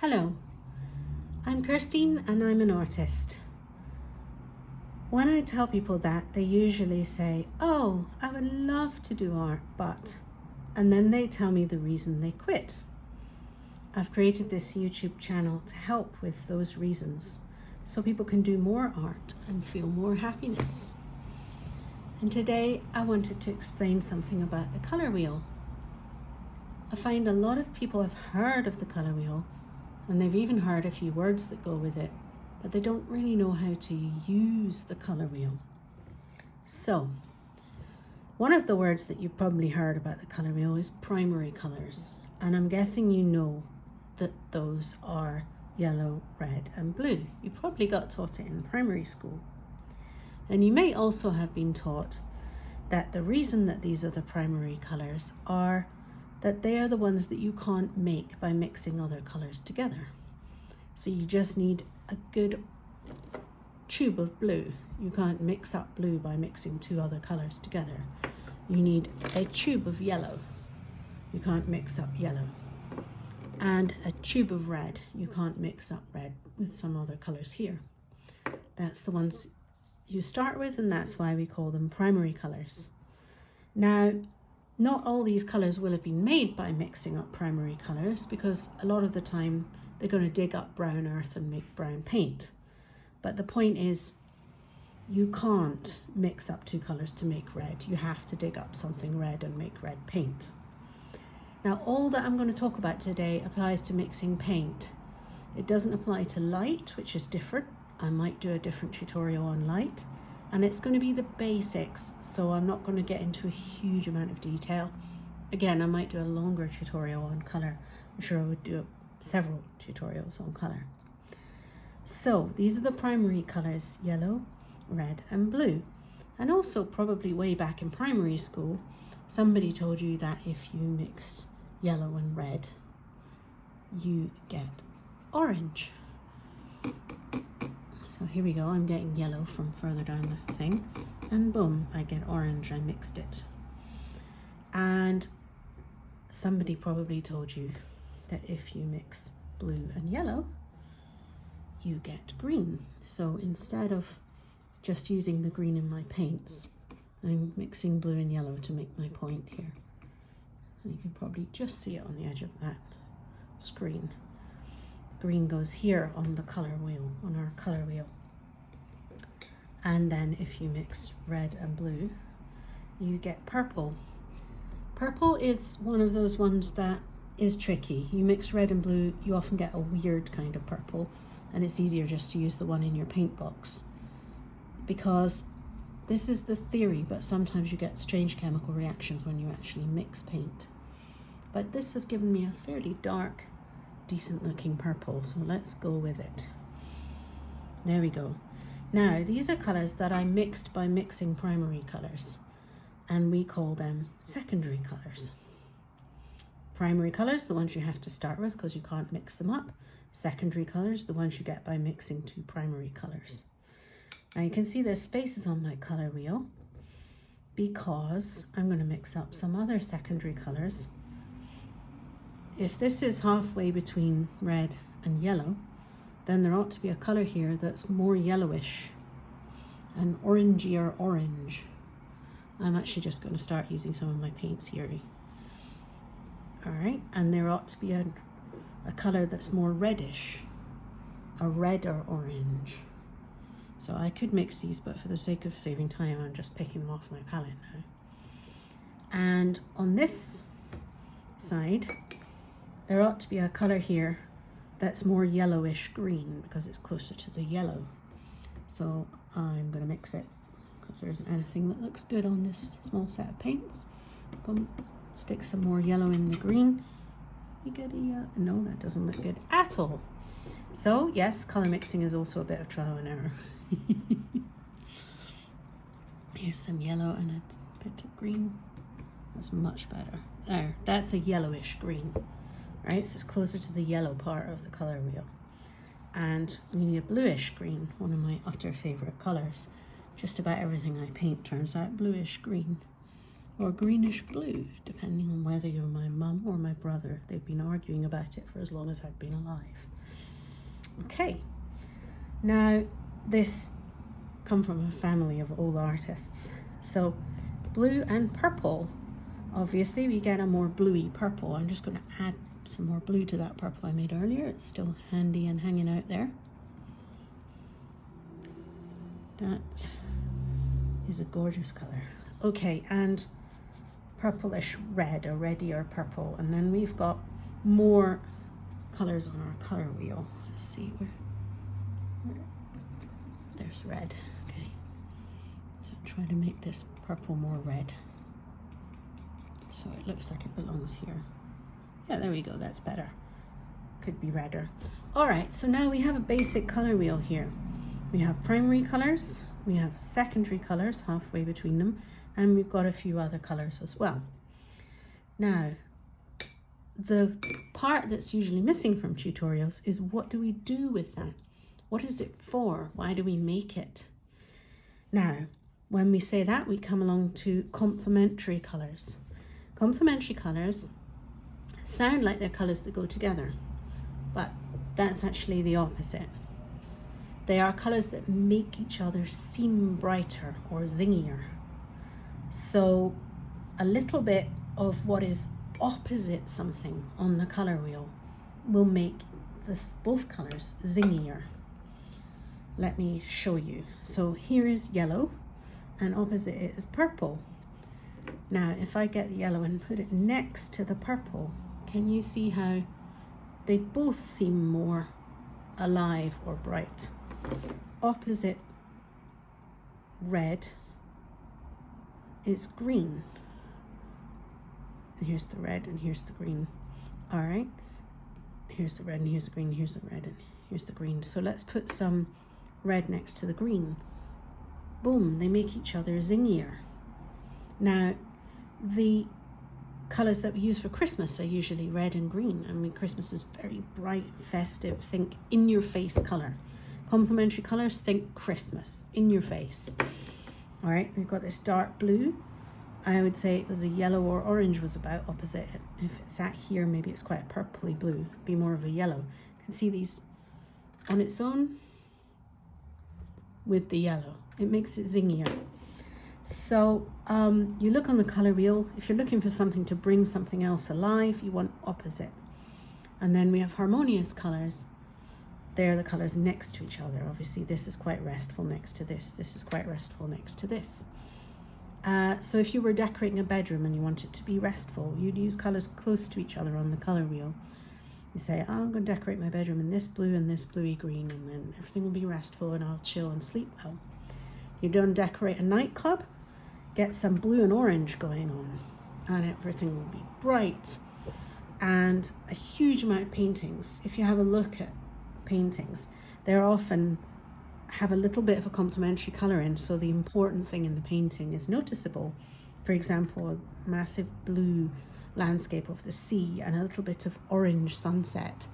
Hello, I'm Kirstine and I'm an artist. When I tell people that, they usually say, "Oh, I would love to do art, but..." and then they tell me the reason they quit. I've created this YouTube channel to help with those reasons so people can do more art and feel more happiness. And today I wanted to explain something about the colour wheel. I find a lot of people have heard of the colour wheel, and they've even heard a few words that go with it, but they don't really know how to use the colour wheel. So, one of the words that you've probably heard about the colour wheel is primary colours, and I'm guessing you know that those are yellow, red and blue. You probably got taught it in primary school. And you may also have been taught that the reason that these are the primary colours are that they are the ones that you can't make by mixing other colours together. So you just need a good tube of blue. You can't mix up blue by mixing two other colours together. You need a tube of yellow. You can't mix up yellow. And a tube of red. You can't mix up red with some other colours here. That's the ones you start with, and that's why we call them primary colours. Now, not all these colours will have been made by mixing up primary colours, because a lot of the time they're going to dig up brown earth and make brown paint. But the point is, you can't mix up two colours to make red. You have to dig up something red and make red paint. Now, all that I'm going to talk about today applies to mixing paint. It doesn't apply to light, which is different. I might do a different tutorial on light. And it's going to be the basics, so I'm not going to get into a huge amount of detail. Again, I might do a longer tutorial on colour. I'm sure I would do several tutorials on colour. So these are the primary colours: yellow, red and blue. And also, probably way back in primary school, somebody told you that if you mix yellow and red, you get orange. So here we go, I'm getting yellow from further down the thing, and boom, I get orange. I mixed it. And somebody probably told you that if you mix blue and yellow, you get green. So instead of just using the green in my paints, I'm mixing blue and yellow to make my point here. And you can probably just see it on the edge of that screen. Green goes here on the colour wheel, on our colour wheel. And then if you mix red and blue, you get purple. Purple is one of those ones that is tricky. You mix red and blue, you often get a weird kind of purple, and it's easier just to use the one in your paint box. Because this is the theory, but sometimes you get strange chemical reactions when you actually mix paint. But this has given me a fairly dark, decent looking purple, so let's go with it. There we go. Now, these are colours that I mixed by mixing primary colours, and we call them secondary colours. Primary colours, the ones you have to start with because you can't mix them up. Secondary colours, the ones you get by mixing two primary colours. Now you can see there's spaces on my colour wheel because I'm going to mix up some other secondary colours. If this is halfway between red and yellow, then there ought to be a colour here that's more yellowish, an orangier orange. I'm actually just going to start using some of my paints here. Alright, and there ought to be a colour that's more reddish, a redder orange. So I could mix these, but for the sake of saving time, I'm just picking them off my palette now. And on this side, there ought to be a colour here that's more yellowish green because it's closer to the yellow. So I'm going to mix it because there isn't anything that looks good on this small set of paints. Boom. Stick some more yellow in the green. You get a yellow. No, that doesn't look good at all. So yes, colour mixing is also a bit of trial and error. Here's some yellow and a bit of green. That's much better. There, that's a yellowish green. Right, so it's closer to the yellow part of the colour wheel. And we need a bluish green, one of my utter favourite colours. Just about everything I paint turns out bluish green. or greenish blue, depending on whether you're my mum or my brother. They've been arguing about it for as long as I've been alive. Okay, now this come from a family of old artists. So blue and purple, obviously we get a more bluey purple. I'm just going to add some more blue to that purple I made earlier. It's still handy and hanging out there. That is a gorgeous color. Okay, and purplish red, or reddier purple, and then we've got more colors on our color wheel. Let's see where there's red. Okay, so try to make this purple more red so it looks like it belongs here. Yeah, there we go, that's better. Could be redder. All right, so now we have a basic color wheel here. We have primary colors, we have secondary colors halfway between them, and we've got a few other colors as well. Now, the part that's usually missing from tutorials is, what do we do with that? What is it for? Why do we make it? Now, when we say that, we come along to complementary colors. Complementary colors sound like they're colors that go together, but that's actually the opposite. They are colors that make each other seem brighter or zingier. So a little bit of what is opposite something on the color wheel will make both colors zingier. Let me show you. So here is yellow, and opposite it is purple. Now, if I get the yellow and put it next to the purple, can you see how they both seem more alive or bright? Opposite red is green. And here's the red and here's the green. All right, here's the red and here's the green, here's the red and here's the green. So let's put some red next to the green. Boom, they make each other zingier. Now, the colors that we use for Christmas are usually red and green. I mean, Christmas is very bright, festive, think in your face color. Complementary colors, think Christmas, in your face. All right, we've got this dark blue. I would say it was a yellow or orange was about opposite it. If it sat here, maybe it's quite a purpley blue, it'd be more of a yellow. You can see these on its own with the yellow. It makes it zingier. So you look on the color wheel. If you're looking for something to bring something else alive, you want opposite. And then we have harmonious colors. They're the colors next to each other. Obviously, this is quite restful next to this. This is quite restful next to this. So if you were decorating a bedroom and you want it to be restful, you'd use colors close to each other on the color wheel. You say, oh, I'm going to decorate my bedroom in this blue and this bluey green, and then everything will be restful and I'll chill and sleep well. You're done decorate a nightclub, get some blue and orange going on, and everything will be bright. And a huge amount of paintings, if you have a look at paintings, they're often have a little bit of a complementary color in, so the important thing in the painting is noticeable. For example, a massive blue landscape of the sea and a little bit of orange sunset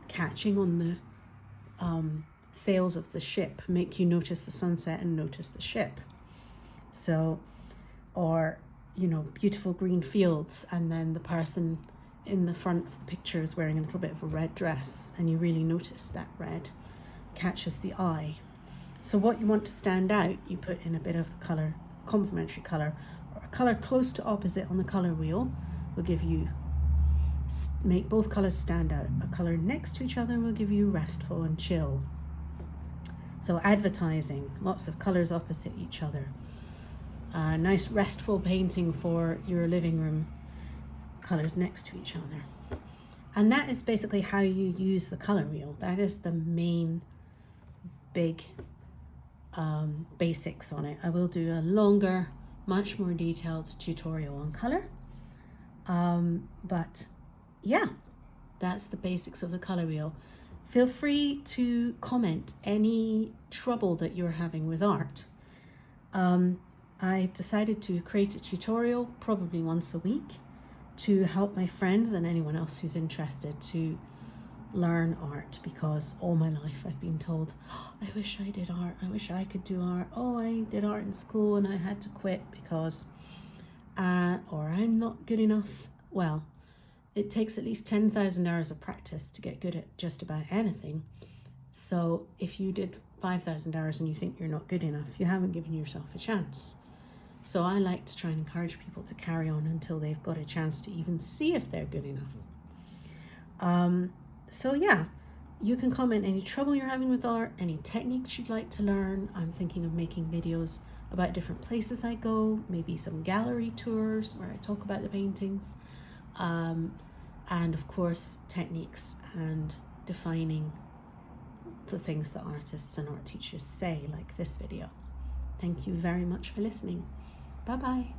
catching on the sails of the ship make you notice the sunset and notice the ship. So, or, you know, beautiful green fields, and then the person in the front of the picture is wearing a little bit of a red dress, and you really notice that red catches the eye. So what you want to stand out, you put in a bit of the color, complementary color, or a color close to opposite on the color wheel will give you, make both colors stand out. A color next to each other will give you restful and chill. So advertising, lots of colors opposite each other. A nice restful painting for your living room, colors next to each other. And that is basically how you use the color wheel. That is the main big basics on it. I will do a longer, much more detailed tutorial on color. But yeah, that's the basics of the color wheel. Feel free to comment any trouble that you're having with art. I've decided to create a tutorial probably once a week to help my friends and anyone else who's interested to learn art, because all my life I've been told, oh, I wish I did art, I wish I could do art, oh, I did art in school and I had to quit because or I'm not good enough. Well, it takes at least 10,000 hours of practice to get good at just about anything. So if you did 5,000 hours and you think you're not good enough, you haven't given yourself a chance. So I like to try and encourage people to carry on until they've got a chance to even see if they're good enough. So yeah, you can comment any trouble you're having with art, any techniques you'd like to learn. I'm thinking of making videos about different places I go, maybe some gallery tours where I talk about the paintings, and of course techniques and defining the things that artists and art teachers say, like this video. Thank you very much for listening. Bye bye.